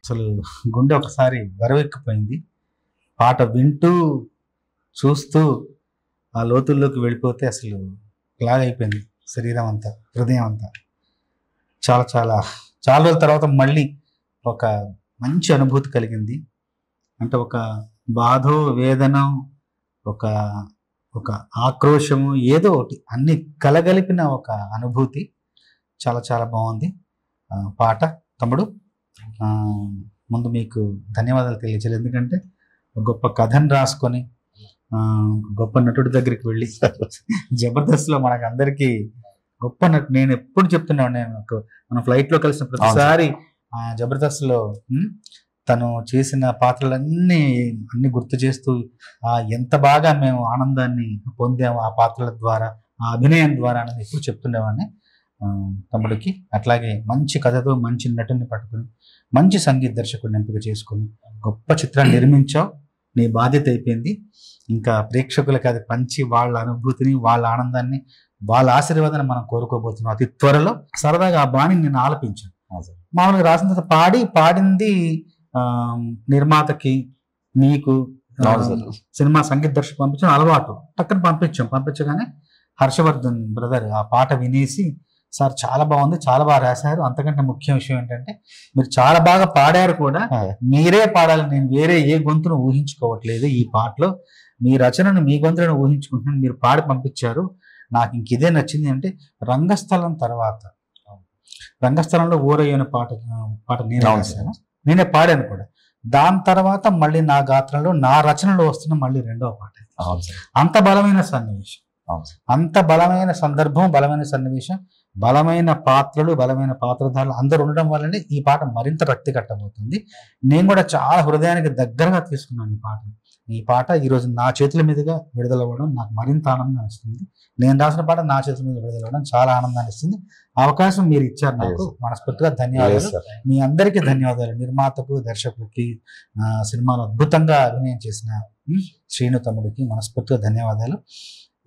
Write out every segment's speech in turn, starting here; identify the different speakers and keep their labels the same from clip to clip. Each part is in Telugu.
Speaker 1: అసలు గుండె ఒకసారి బరువెక్కిపోయింది. పాట వింటూ, చూస్తూ ఆ లోతుల్లోకి వెళ్ళిపోతే అసలు లాగైపోయింది శరీరం అంతా, హృదయం అంతా. చాలా చాలా చాలా రోజుల తర్వాత మళ్ళీ ఒక మంచి అనుభూతి కలిగింది. అంటే ఒక బాధో, వేదనో, ఒక ఒక ఆక్రోశము, ఏదో ఒకటి అన్ని కలగలిపిన ఒక అనుభూతి. చాలా చాలా బాగుంది పాట. తమ్ముడు, ముందు మీకు ధన్యవాదాలు తెలియజేయాలి. ఎందుకంటే గొప్ప కథను రాసుకొని గొప్ప నటుడి దగ్గరికి వెళ్ళి జబర్దస్త్లో మనకు అందరికీ గొప్ప నటు. నేను ఎప్పుడు చెప్తున్నాను, నేను మన ఫ్లైట్లో కలిసిన ప్రతిసారి జబర్దస్త్లో తను చేసిన పాత్రలన్నీ గుర్తు చేస్తూ ఎంత బాగా మేము ఆనందాన్ని పొందాము ఆ పాత్రల ద్వారా, ఆ అభినయం ద్వారా అని ఎప్పుడు చెప్తుండేవాడిని తమ్ముడికి. అట్లాగే మంచి కథతో మంచి నటుని పట్టుకుని మంచి సంగీత దర్శకుడిని ఎంపిక చేసుకుని గొప్ప చిత్రాన్ని నిర్మించావు. నీ బాధ్యత అయిపోయింది. ఇంకా ప్రేక్షకులకి అది పంచి వాళ్ళ అనుభూతిని, వాళ్ళ ఆనందాన్ని, వాళ్ళ ఆశీర్వాదాన్ని మనం కోరుకోబోతున్నాం అతి త్వరలో. సరదాగా ఆ బాణిని నేను ఆలపించాను. మామూలుగా రాసిన తర్వాత పాడింది నిర్మాతకి, మీకు సినిమా సంగీత దర్శకు పంపించాం. అలవాటు టక్కన పంపించగానే హర్షవర్ధన్ బ్రదర్ ఆ పాట వినేసి, సార్ చాలా బాగుంది, చాలా బాగా రాశారు, అంతకంటే ముఖ్య విషయం ఏంటంటే మీరు చాలా బాగా పాడారు కూడా, మీరే పాడాలి, నేను వేరే ఏ గొంతును ఊహించుకోవట్లేదు, ఈ పాటలో మీ రచనను మీ గొంతులను ఊహించుకుంటున్నాను, మీరు పాడి పంపించారు, నాకు ఇంక ఇదే నచ్చింది. అంటే రంగస్థలం తర్వాత, రంగస్థలంలో ఊరయ్యన పాట నేను రాశాను, నేనే పాడాను కూడా. దాని తర్వాత మళ్ళీ నా గాత్రంలో, నా రచనలో వస్తున్న మళ్ళీ రెండవ పాట. అంత బలమైన సన్నివేశం, అంత బలమైన సందర్భం, బలమైన సన్నివేశం, బలమైన పాత్రలు, బలమైన పాత్రధారులు అందరూ ఉండడం వల్లనే ఈ పాట మరింత రక్తి కట్టబోతుంది. నేను కూడా చాలా హృదయానికి దగ్గరగా తీసుకున్నాను ఈ పాట ఈరోజు నా చేతుల మీదుగా విడుదల అవ్వడం నాకు మరింత ఆనందాన్ని ఇస్తుంది. నేను రాసిన పాట నా చేతుల మీద విడుదల అవ్వడం చాలా ఆనందాన్ని ఇస్తుంది. అవకాశం మీరు ఇచ్చారు నాకు, మనస్ఫూర్తిగా ధన్యవాదాలు. మీ అందరికీ ధన్యవాదాలు. నిర్మాతకు, దర్శకుడికి, సినిమాలో అద్భుతంగా అభినయం చేసిన శ్రీను తమ్ముడికి మనస్ఫూర్తిగా ధన్యవాదాలు.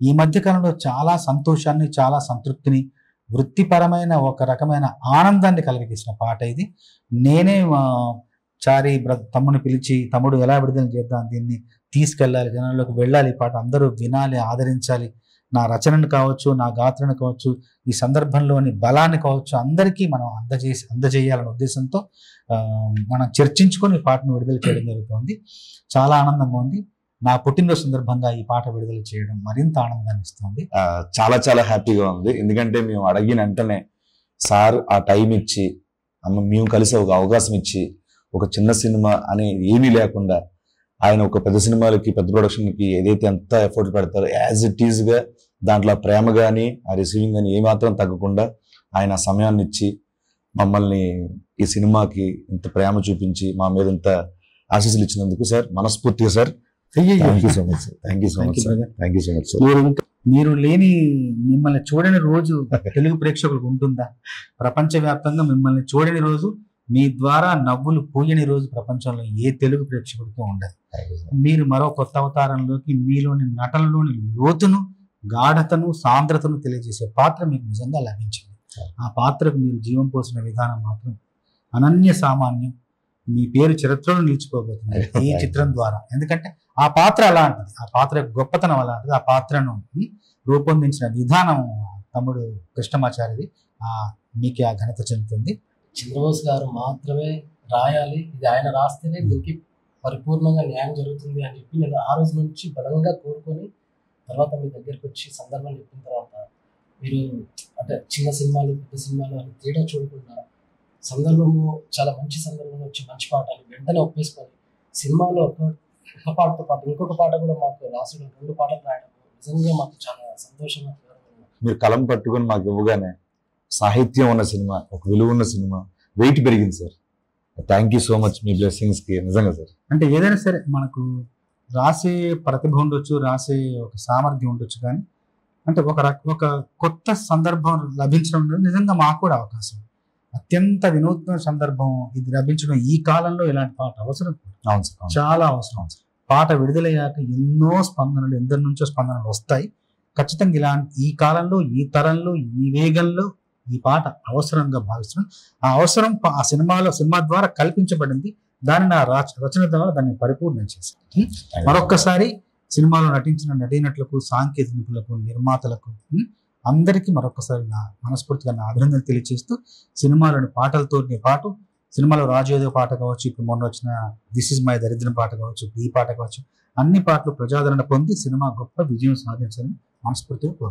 Speaker 1: ఈ మధ్యకాలంలో చాలా సంతోషాన్ని, చాలా సంతృప్తిని, వృత్తిపరమైన ఒక రకమైన ఆనందాన్ని కలిగిసిన పాట ఇది. నేనే చారి తమ్ముని పిలిచి, తమ్ముడు ఎలా విడుదల చేద్దాం, దీన్ని తీసుకెళ్ళాలి, జనాల్లోకి వెళ్ళాలి, ఈ పాట అందరూ వినాలి, ఆదరించాలి, నా రచనను కావచ్చు, నా గాత్రను కావచ్చు, ఈ సందర్భంలోని బలాన్ని కావచ్చు, అందరికీ మనం అందజేయాలనే ఉద్దేశంతో మనం చర్చించుకొని ఈ పాటను విడుదల చేయడం జరుగుతుంది. చాలా ఆనందంగా ఉంది. నా పుట్టినరోజు సందర్భంగా ఈ పాట విడుదల చేయడం మరింత ఆనందాన్ని ఇస్తుంది.
Speaker 2: చాలా చాలా హ్యాపీగా ఉంది. ఎందుకంటే మేము అడిగిన వెంటనే సార్ ఆ టైం ఇచ్చి, మేము కలిసి ఒక అవకాశం ఇచ్చి, ఒక చిన్న సినిమా అని ఏమీ లేకుండా ఆయన ఒక పెద్ద సినిమాలకి, పెద్ద ప్రొడక్షన్కి ఏదైతే ఎంత ఎఫర్ట్ పెడతారో యాజ్ ఇట్ ఈజ్గా దాంట్లో ప్రేమ కానీ, ఆ రిసీవింగ్ కానీ ఏమాత్రం తగ్గకుండా ఆయన సమయాన్ని ఇచ్చి మమ్మల్ని ఈ సినిమాకి ఇంత ప్రేమ చూపించి మా మీద ఇంత ఆశీస్సులు ఇచ్చినందుకు సార్ మనస్ఫూర్తిగా sir thank you so much sir. Thank you so much sir. Thank you so much sir.
Speaker 1: మీరు లేని, మిమ్మల్ని చూడని రోజు తెలుగు ప్రేక్షకులకు ఉంటుందా? ప్రపంచవ్యాప్తంగా మిమ్మల్ని చూడని రోజు, మీ ద్వారా నవ్వులు పూయని రోజు ప్రపంచంలో ఏ తెలుగు ప్రేక్షకుడికి ఉండదు. మీరు మరో కొత్త అవతారంలోకి, మీలోని నటనలోని లోతును, గాఢతను, సాంద్రతను తెలియజేసే పాత్ర మీకు నిజంగా లభించింది. ఆ పాత్రకు మీరు జీవం పోసిన విధానం మాత్రం అనన్య సామాన్యం. మీ పేరు చరిత్రలో నిలిచిపోబోతుంది ఈ చిత్రం ద్వారా. ఎందుకంటే ఆ పాత్ర అలాంటిది, ఆ పాత్ర గొప్పతనం అలాంటిది, ఆ పాత్రను రూపొందించిన విధానం తమ్ముడు కృష్ణమాచారిది. మీకు ఆ ఘనత చెందుతుంది.
Speaker 3: చంద్రబోస్ గారు మాత్రమే రాయాలి, ఇది ఆయన రాస్తేనే దీనికి పరిపూర్ణంగా న్యాయం జరుగుతుంది అని చెప్పి నేను ఆ రోజు నుంచి బలంగా కోరుకొని, తర్వాత మీ దగ్గరికి వచ్చి సందర్భాలు చెప్పిన తర్వాత మీరు అంటే చిన్న సినిమాలు, పెద్ద సినిమాలు అని తేడా చూడకుండా సందర్భము చాలా మంచి సందర్భంలో వచ్చి మంచి పాట అని వెంటనే ఒప్పేసుకొని సినిమాలో ఒక పాటతో పాటు ఇంకొక పాట కూడా మాకు రాసడం, 2 పాటలు రాయడం నిజంగా మాకు చాలా సంతోషంగా.
Speaker 2: మీరు కలం పట్టుకొని మాకు ఇవ్వగానే సాహిత్యం ఉన్న సినిమా, ఒక విలువ ఉన్న సినిమా, వెయిట్ పెరిగింది sir. Thank you so much మీ బ్లెస్సింగ్స్కి నిజంగా సార్.
Speaker 1: అంటే ఏదైనా సరే మనకు రాసే ప్రతిభ ఉండొచ్చు, రాసే ఒక సామర్థ్యం ఉండొచ్చు, కానీ అంటే ఒక కొత్త సందర్భం లభించడం నిజంగా మాకు కూడా అవకాశం. అత్యంత వినూత్న సందర్భం ఇది లభించడం ఈ కాలంలో ఇలాంటి పాట అవసరం.
Speaker 2: అవును సార్,
Speaker 1: చాలా అవసరం. పాట విడుదలయ్యాక ఎన్నో స్పందనలు, ఎందరి నుంచో స్పందనలు వస్తాయి. ఖచ్చితంగా ఇలాంటి ఈ కాలంలో, ఈ తరంలో, ఈ వేగంలో ఈ పాట అవసరంగా భావిస్తున్నాను. ఆ అవసరం ఆ సినిమా ద్వారా కల్పించబడింది. దాన్ని నా రచన ద్వారా దాన్ని పరిపూర్ణం చేశాను. మరొక్కసారి సినిమాలో నటించిన నటీనటులకు, సాంకేతిక నిపుణులకు, నిర్మాతలకు అందరికీ మరొకసారి నా మనస్ఫూర్తిగా నా అభినందన తెలియజేస్తూ, సినిమాలోని పాటలతో పాటు సినిమాలో రాజయోధ పాట కావచ్చు, ఇప్పుడు మొన్న వచ్చిన దిస్ ఇస్ మై దరిద్రం పాట కావచ్చు, ఈ పాట కావచ్చు, అన్ని పాటలు ప్రజాదరణ పొంది సినిమా గొప్ప విజయం సాధించాలని మనస్ఫూర్తిగా